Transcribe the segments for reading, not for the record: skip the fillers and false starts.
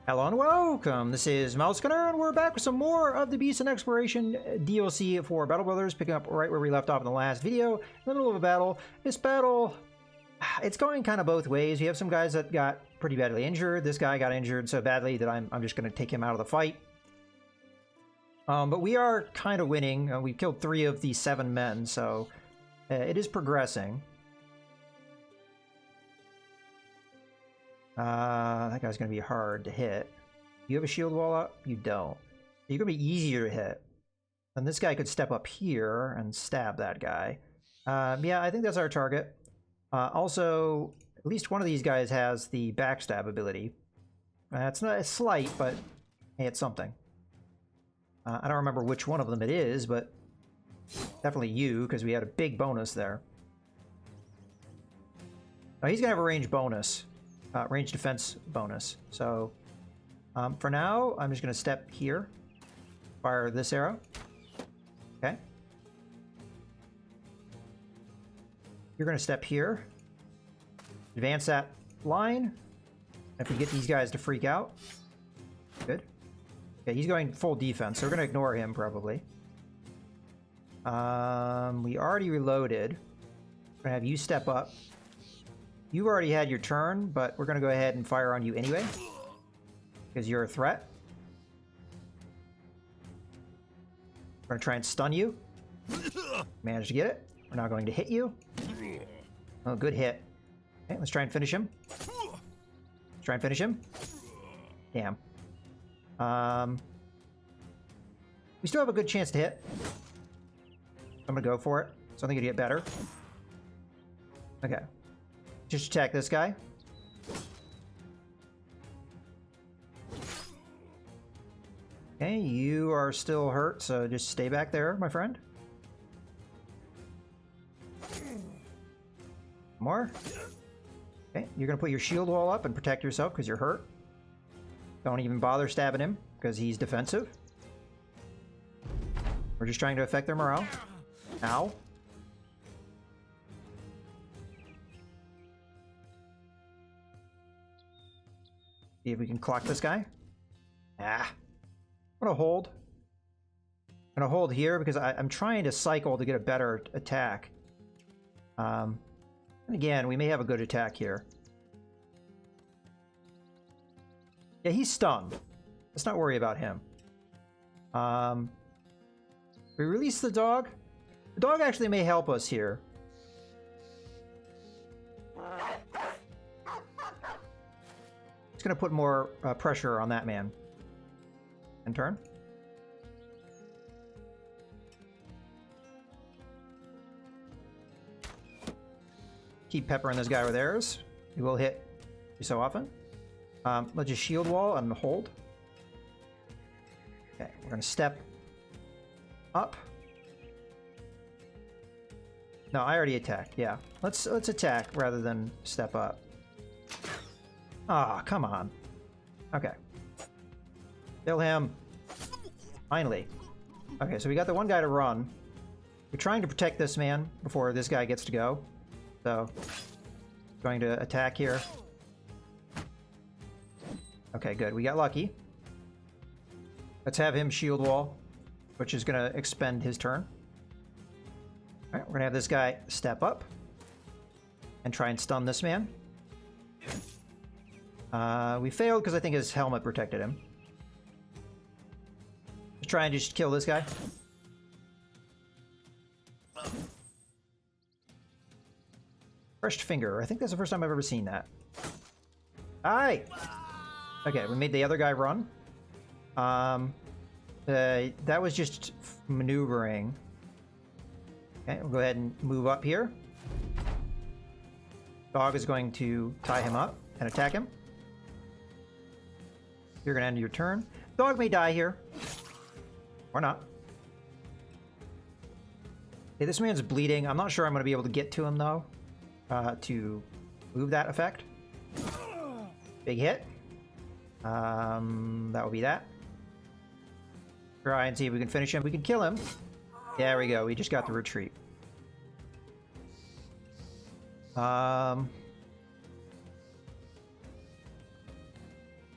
Hello and welcome, this is Mousegunner, and we're back with some more of the Beast and Exploration DLC for Battle Brothers, picking up right where we left off in the last video, in the middle of a battle. This battle, it's going kind of both ways. You have some guys that got pretty badly injured. This guy got injured so badly that I'm just going to take him out of the fight. But we are kind of winning. We've killed 3 of the 7 men, so it is progressing. That guy's going to be hard to hit. You have a shield wall up? You don't. You're going to be easier to hit. And this guy could step up here and stab that guy. Yeah, I think that's our target. Also, at least one of these guys has the backstab ability. It's not slight, but hey, it's something. I don't remember which one of them it is, but definitely you, because we had a big bonus there. Oh, he's going to have a range bonus. Range defense bonus. So for now, I'm just going to step here, fire this arrow. Okay. You're going to step here, advance that line. If we get these guys to freak out, good. Okay, he's going full defense, so we're going to ignore him probably. We already reloaded. We're going to have you step up. You already had your turn, but we're going to go ahead and fire on you anyway, because you're a threat. We're going to try and stun you. Managed to get it. We're now going to hit you. Oh, good hit. Okay, let's try and finish him. Let's try and finish him. Damn. We still have a good chance to hit. I'm going to go for it. So I think it'll get better. Okay. Just attack this guy. Okay, you are still hurt, so just stay back there, my friend. More. Okay, you're gonna put your shield wall up and protect yourself because you're hurt. Don't even bother stabbing him because he's defensive. We're just trying to affect their morale. Ow. See if we can clock this guy. Ah. I'm gonna hold. I'm gonna hold here because I'm trying to cycle to get a better attack. And again, we may have a good attack here. Yeah, he's stunned. Let's not worry about him. We release the dog. The dog actually may help us here. It's going to put more pressure on that man. And turn. Keep peppering this guy with arrows. He will hit you so often. Let's just shield wall and hold. Okay, we're going to step up. No, I already attacked. Yeah, let's attack rather than step up. Ah, come on. Okay. Kill him. Finally. Okay, so we got the one guy to run. We're trying to protect this man before this guy gets to go. So, going to attack here. Okay, good. We got lucky. Let's have him shield wall, which is going to expend his turn. All right, we're going to have this guy step up and try and stun this man. We failed because I think his helmet protected him. Let's try and just kill this guy. Crushed finger. I think that's the first time I've ever seen that. Aye! Okay, we made the other guy run. That was just maneuvering. Okay, we'll go ahead and move up here. Dog is going to tie him up and attack him. You're going to end your turn. Dog may die here. Or not. Okay, this man's bleeding. I'm not sure I'm going to be able to get to him, though, to move that effect. Big hit. That will be that. Try and see if we can finish him. We can kill him. There we go. We just got the retreat.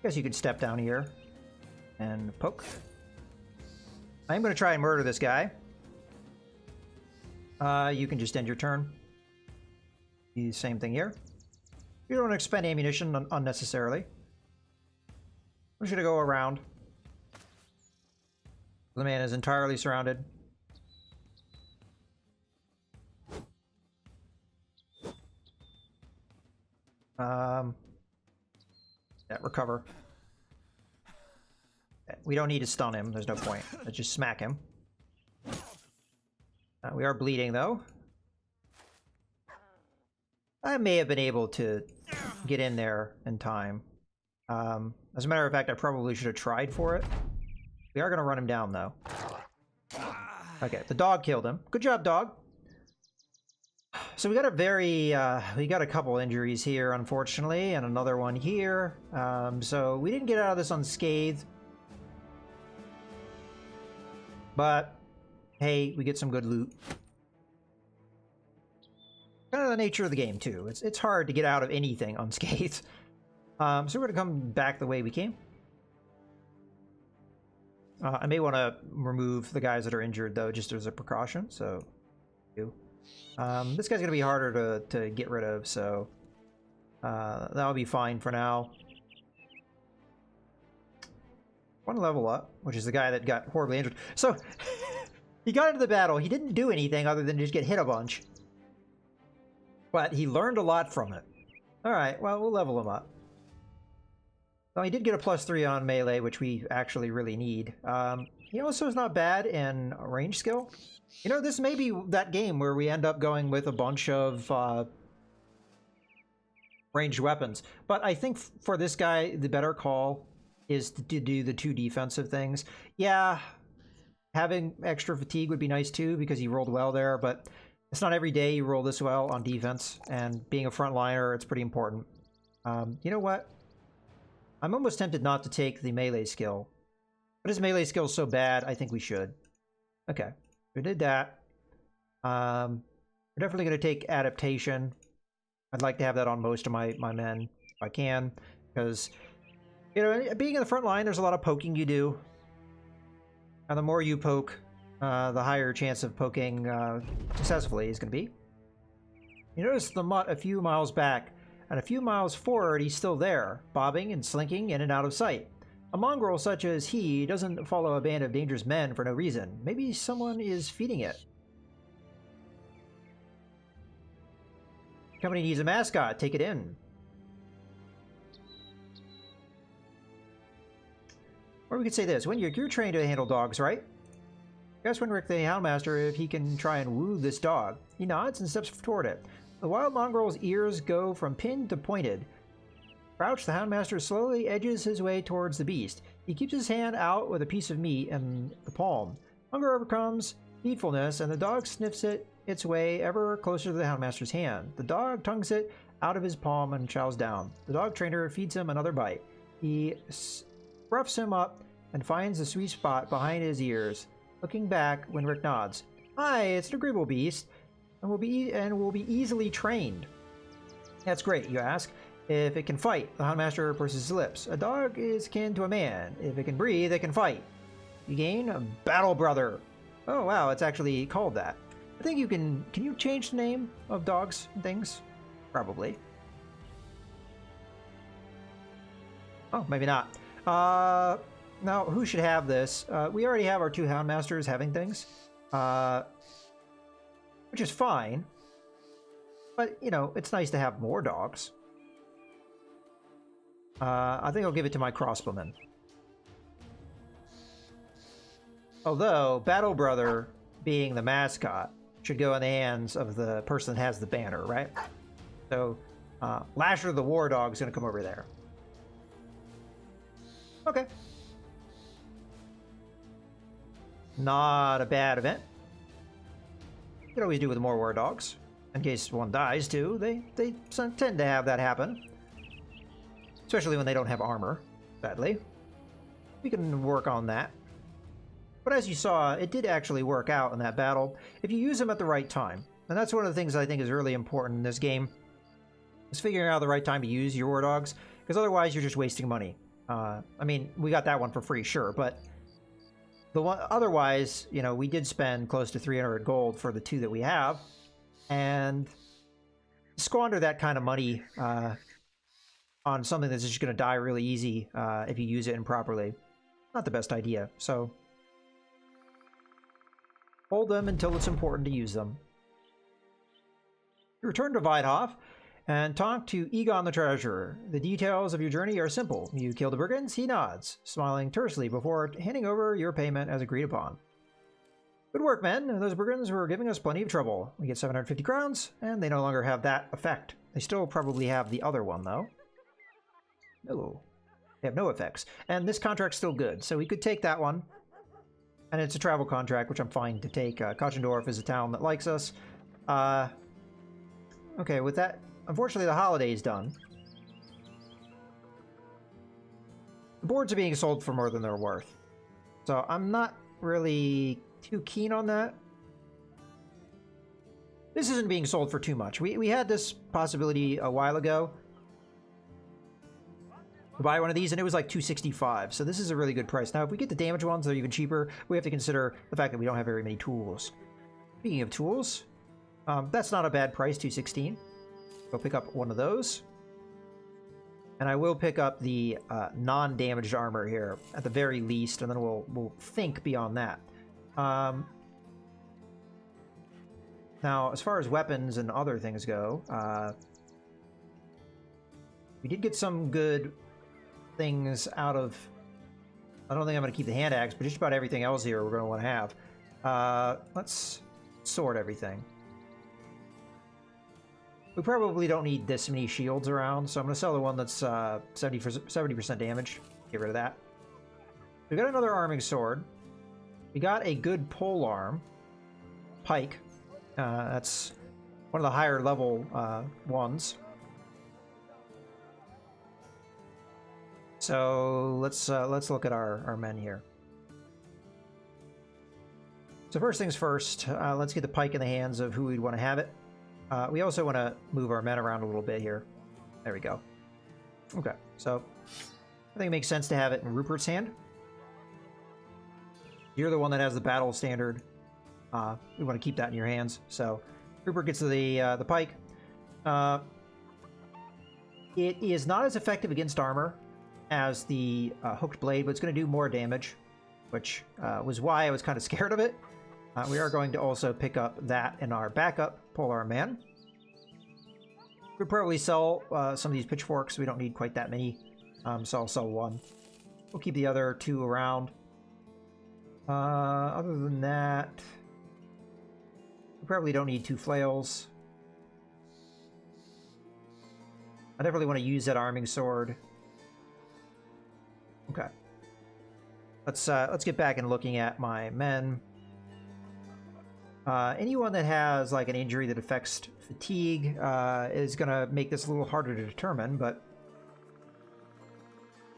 Guess you could step down here and poke. I'm going to try and murder this guy. You can just end your turn. The same thing here. You don't want to expend ammunition unnecessarily. I'm just going to go around. The man is entirely surrounded. Yeah, recover. We don't need to stun him. There's no point. Let's just smack him. We are bleeding, though. I may have been able to get in there in time. As a matter of fact, I probably should have tried for it. We are going to run him down, though. Okay, the dog killed him. Good job, dog. So we got we got a couple injuries here, unfortunately, and another one here. So we didn't get out of this unscathed. But, hey, we get some good loot. Kind of the nature of the game, too. It's hard to get out of anything unscathed. So we're going to come back the way we came. I may want to remove the guys that are injured, though, just as a precaution. So, this guy's going to be harder to get rid of, so that'll be fine for now. One level up, which is the guy that got horribly injured. So, he got into the battle. He didn't do anything other than just get hit a bunch. But he learned a lot from it. Alright, well, we'll level him up. Well, he did get a +3 on melee, which we actually really need. He also is not bad in range skill. You know, this may be that game where we end up going with a bunch of ranged weapons. But I think for this guy, the better call is to do the 2 defensive things. Yeah, having extra fatigue would be nice too, because he rolled well there, but it's not every day you roll this well on defense, and being a frontliner, it's pretty important. You know what? I'm almost tempted not to take the melee skill. But his melee skill is so bad, I think we should. Okay, we did that. We're definitely going to take adaptation. I'd like to have that on most of my men, if I can, because, you know, being in the front line, there's a lot of poking you do. And the more you poke, the higher chance of poking successfully is going to be. You notice the mutt a few miles back, and a few miles forward he's still there, bobbing and slinking in and out of sight. A mongrel such as he doesn't follow a band of dangerous men for no reason. Maybe someone is feeding it. Company needs a mascot. Take it in. Or we could say this. When you're trained to handle dogs, right? Ask Winrick the Houndmaster if he can try and woo this dog. He nods and steps toward it. The wild mongrel's ears go from pinned to pointed. Crouched, the Houndmaster slowly edges his way towards the beast. He keeps his hand out with a piece of meat in the palm. Hunger overcomes heedfulness, and the dog sniffs its way ever closer to the Houndmaster's hand. The dog tongues it out of his palm and chows down. The dog trainer feeds him another bite. He roughs him up and finds a sweet spot behind his ears. Looking back, Winrick nods. Hi, it's an agreeable beast, and will be easily trained. That's great, you ask. If it can fight, the Houndmaster purses his lips. A dog is akin to a man. If it can breathe, it can fight. You gain a Battle Brother. Oh wow, it's actually called that. I think you can you change the name of dogs and things? Probably. Oh, maybe not. Now, who should have this? We already have our 2 Houndmasters having things. Which is fine. But, you know, it's nice to have more dogs. I think I'll give it to my crossbowman. Although, Battle Brother, being the mascot, should go in the hands of the person that has the banner, right? So, Lasher the War Dog is going to come over there. Okay. Not a bad event. You could always do with more war dogs. In case one dies, too. They tend to have that happen. Especially when they don't have armor, sadly. We can work on that. But as you saw, it did actually work out in that battle if you use them at the right time. And that's one of the things I think is really important in this game, is figuring out the right time to use your war dogs, because otherwise you're just wasting money. I mean, we got that one for free, sure, but the one otherwise, you know, we did spend close to 300 gold for the 2 that we have, and squander that kind of money on something that's just going to die really easy if you use it improperly. Not the best idea, so hold them until it's important to use them. Return to Weidhof and talk to Egon the Treasurer. The details of your journey are simple. You kill the brigands, he nods, smiling tersely before handing over your payment as agreed upon. Good work, men. Those brigands were giving us plenty of trouble. We get 750 crowns, and they no longer have that effect. They still probably have the other one, though. No. They have no effects. And this contract's still good, so we could take that one. And it's a travel contract, which I'm fine to take. Kochendorf is a town that likes us. Okay, with that, unfortunately the holiday's done. The boards are being sold for more than they're worth. So I'm not really too keen on that. This isn't being sold for too much. We had this possibility a while ago to buy one of these, and it was like 265. So this is a really good price. Now, if we get the damaged ones, they're even cheaper. We have to consider the fact that we don't have very many tools. Speaking of tools, that's not a bad price, 216. We'll pick up one of those. And I will pick up the non-damaged armor here, at the very least, and then we'll think beyond that. Now, as far as weapons and other things go, we did get some good things out of... I don't think I'm going to keep the hand axe, but just about everything else here we're going to want to have. Let's sort everything. We probably don't need this many shields around, so I'm going to sell the one that's 70% damage. Get rid of that. We got another arming sword. We got a good pole arm. Pike. That's one of the higher level ones. So let's look at our men here. So first things first, let's get the pike in the hands of who we'd want to have it. We also want to move our men around a little bit here. There we go. Okay, so I think it makes sense to have it in Rupert's hand. You're the one that has the battle standard. We want to keep that in your hands. So Rupert gets the pike. It is not as effective against armor as the hooked blade, but it's going to do more damage, which was why I was kind of scared of it. We are going to also pick up that in our backup polearm man. We'll probably sell some of these pitchforks. We don't need quite that many, so I'll sell one. We'll keep the other 2 around. Other than that, we probably don't need 2 flails. I definitely want to use that arming sword. Okay. Let's get back and looking at my men. Anyone that has like an injury that affects fatigue is going to make this a little harder to determine, but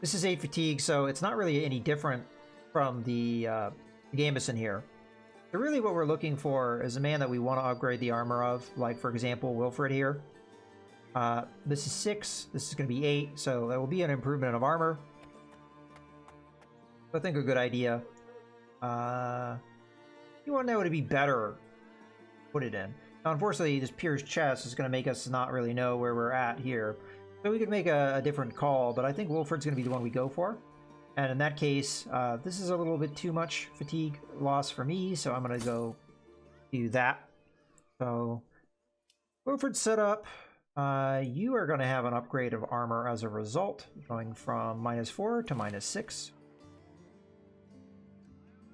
this is 8 fatigue, so it's not really any different from the Gambeson here. So really what we're looking for is a man that we want to upgrade the armor of, like for example Wilfred here. This is 6, this is going to be 8, so that will be an improvement of armor. I think a good idea. You want to know what would be better, put it in. Now, unfortunately, this Pier's chest is going to make us not really know where we're at here. So we could make a different call, but I think Wilfred's going to be the one we go for. And in that case, this is a little bit too much fatigue loss for me, so I'm going to go do that. So, Wilfred's set up. You are going to have an upgrade of armor as a result, going from -4 to -6.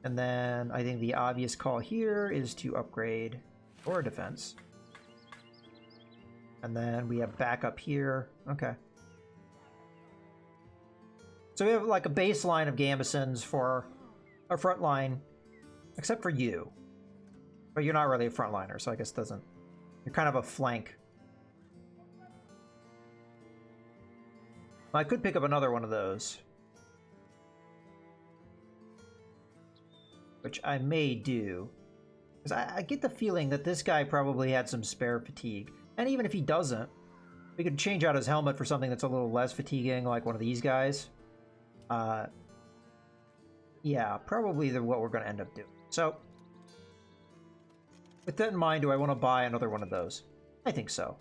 And then I think the obvious call here is to upgrade your defense. And then we have backup here. Okay. So we have like a baseline of Gambesons for our front line, except for you. But you're not really a frontliner, so I guess it doesn't... You're kind of a flank. I could pick up another one of those, which I may do. Because I get the feeling that this guy probably had some spare fatigue. And even if he doesn't, we could change out his helmet for something that's a little less fatiguing, like one of these guys. Yeah, probably what we're going to end up doing. So, with that in mind, do I want to buy another one of those? I think so.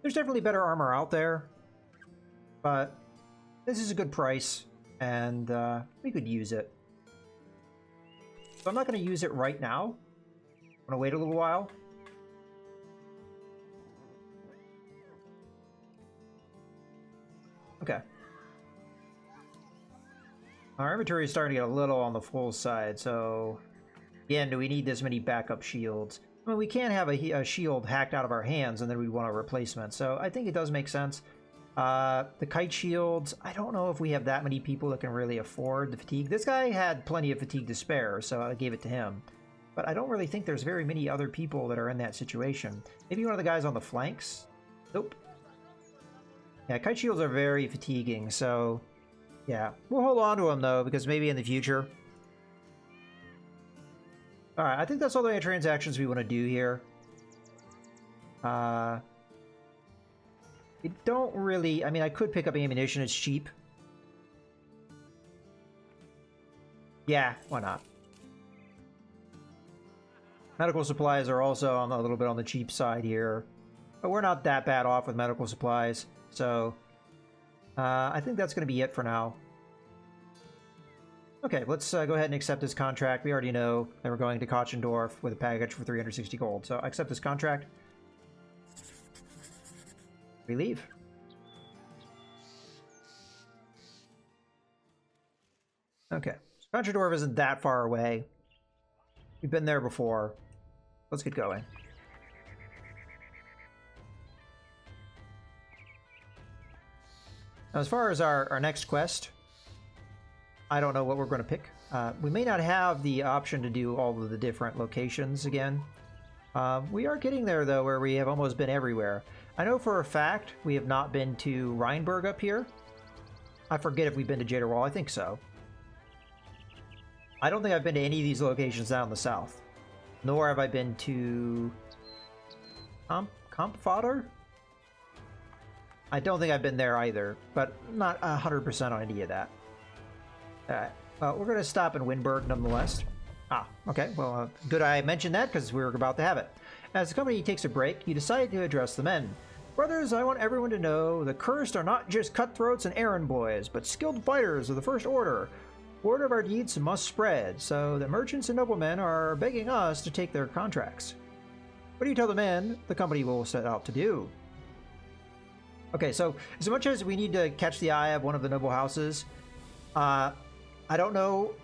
There's definitely better armor out there, but this is a good price, and we could use it. So I'm not going to use it right now. I'm going to wait a little while. Okay. Our inventory is starting to get a little on the full side, so... Again, do we need this many backup shields? I mean, we can't have a shield hacked out of our hands and then we want a replacement, so I think it does make sense. The kite shields, I don't know if we have that many people that can really afford the fatigue. This guy had plenty of fatigue to spare, so I gave it to him. But I don't really think there's very many other people that are in that situation. Maybe one of the guys on the flanks? Nope. Yeah, kite shields are very fatiguing, so... Yeah, we'll hold on to them, though, because maybe in the future... Alright, I think that's all the transactions we want to do here. We don't really... I mean, I could pick up ammunition. It's cheap. Yeah, why not? Medical supplies are also a little bit on the cheap side here. But we're not that bad off with medical supplies. So, I think that's going to be it for now. Okay, let's go ahead and accept this contract. We already know that we're going to Kochendorf with a package for 360 gold. So I accept this contract. We leave. Okay, so Kochendorf isn't that far away. We've been there before. Let's get going. Now, as far as our next quest, I don't know what we're going to pick. We may not have the option to do all of the different locations again. We are getting there, though, where we have almost been everywhere. I know for a fact we have not been to Rheinberg up here. I forget if we've been to Jadderwall. I think so. I don't think I've been to any of these locations down in the south. Nor have I been to... Kampfadder? I don't think I've been there either, but not 100% on any of that. Alright, well, we're going to stop in Winburg nonetheless. Ah, okay, well, good I mentioned that because we were about to have it. As the company takes a break, you decide to address the men. Brothers, I want everyone to know the cursed are not just cutthroats and errand boys, but skilled fighters of the First Order. Word of our deeds must spread, so the merchants and noblemen are begging us to take their contracts. What do you tell the men the company will set out to do? Okay, so as much as we need to catch the eye of one of the noble houses, I don't know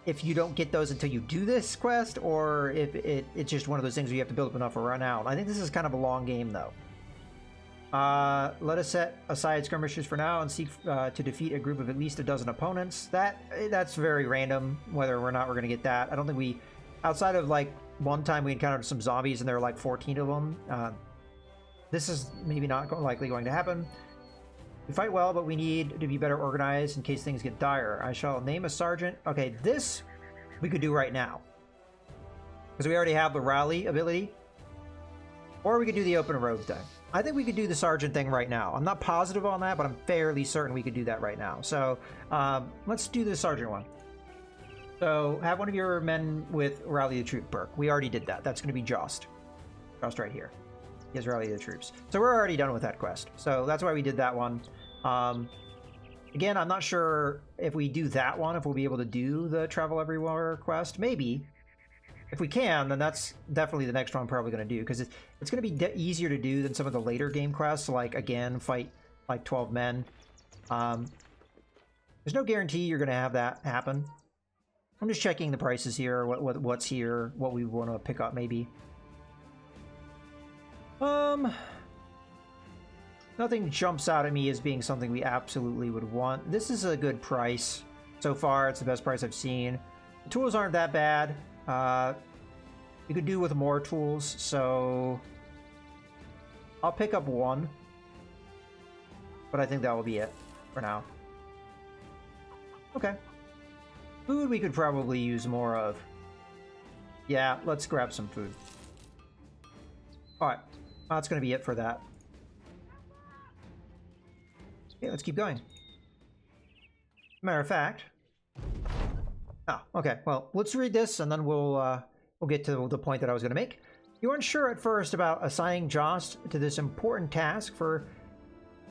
if you don't get those until you do this quest, or if it's just one of those things where you have to build up enough to run out. I think this is kind of a long game, though. Let us set aside skirmishes for now and seek to defeat a group of at least a dozen opponents. That's very random, whether or not we're going to get that. I don't think we... Outside of, like, one time we encountered some zombies and there were, like, 14 of them. This is maybe not likely going to happen. We fight well, but we need to be better organized in case things get dire. I shall name a sergeant. Okay, this we could do right now. Because we already have the rally ability. Or we could do the open road thing. I think we could do the sergeant thing right now. I'm not positive on that, but I'm fairly certain we could do that right now. So, let's do the sergeant one. So, have one of your men with rally the troop perk. We already did that. That's going to be Jost. Jost right here. He has rally the troops. So we're already done with that quest. So that's why we did that one. Again, I'm not sure if we do that one, if we'll be able to do the travel everywhere quest. Maybe. If we can, then that's definitely the next one I'm probably going to do. Because it's going to be easier to do than some of the later game quests. Like, again, fight like 12 men. There's no guarantee you're going to have that happen. I'm just checking the prices here. What's here. What we want to pick up, maybe. Nothing jumps out at me as being something we absolutely would want. This is a good price. So far, it's the best price I've seen. The tools aren't that bad. You could do with more tools, so... I'll pick up one. But I think that will be it for now. Okay. Food we could probably use more of. Yeah, let's grab some food. Alright. That's going to be it for that. Okay, let's keep going. Matter of fact... Oh, okay. Well, let's read this, and then we'll get to the point that I was going to make. You weren't sure at first about assigning Jost to this important task, for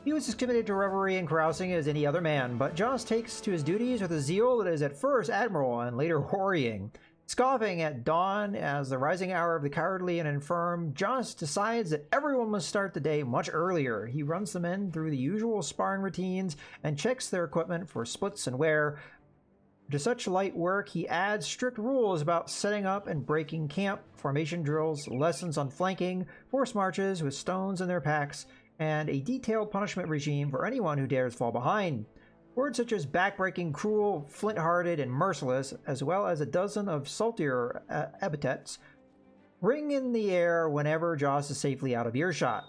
he was as committed to revelry and carousing as any other man, but Jost takes to his duties with a zeal that is at first admirable and later worrying. Scoffing at dawn as the rising hour of the cowardly and infirm, Jost decides that everyone must start the day much earlier. He runs the men through the usual sparring routines and checks their equipment for splits and wear. To such light work, he adds strict rules about setting up and breaking camp, formation drills, lessons on flanking, forced marches with stones in their packs, and a detailed punishment regime for anyone who dares fall behind. Words such as backbreaking, cruel, flint-hearted, and merciless, as well as a dozen of saltier epithets, ring in the air whenever Jost is safely out of earshot.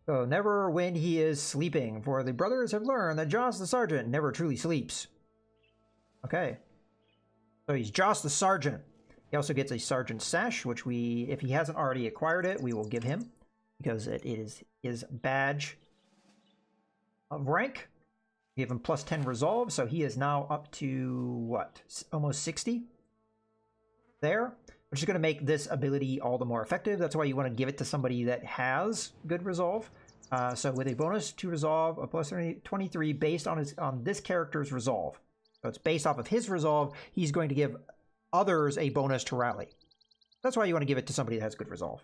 So never when he is sleeping, for the brothers have learned that Jost the Sergeant never truly sleeps. Okay. So he's Jost the Sergeant. He also gets a Sergeant Sash, which we, if he hasn't already acquired it, we will give him, because it is his badge of rank. We give him plus 10 resolve, so he is now up to, what, almost 60 there, which is going to make this ability all the more effective. That's why you want to give it to somebody that has good resolve. So with a bonus to resolve, a plus 23 based on this character's resolve. So it's based off of his resolve. He's going to give others a bonus to rally. That's why you want to give it to somebody that has good resolve.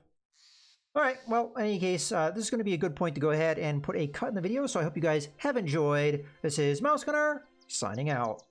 All right, well, in any case, this is going to be a good point to go ahead and put a cut in the video, so I hope you guys have enjoyed. This is Mouse Gunner, signing out.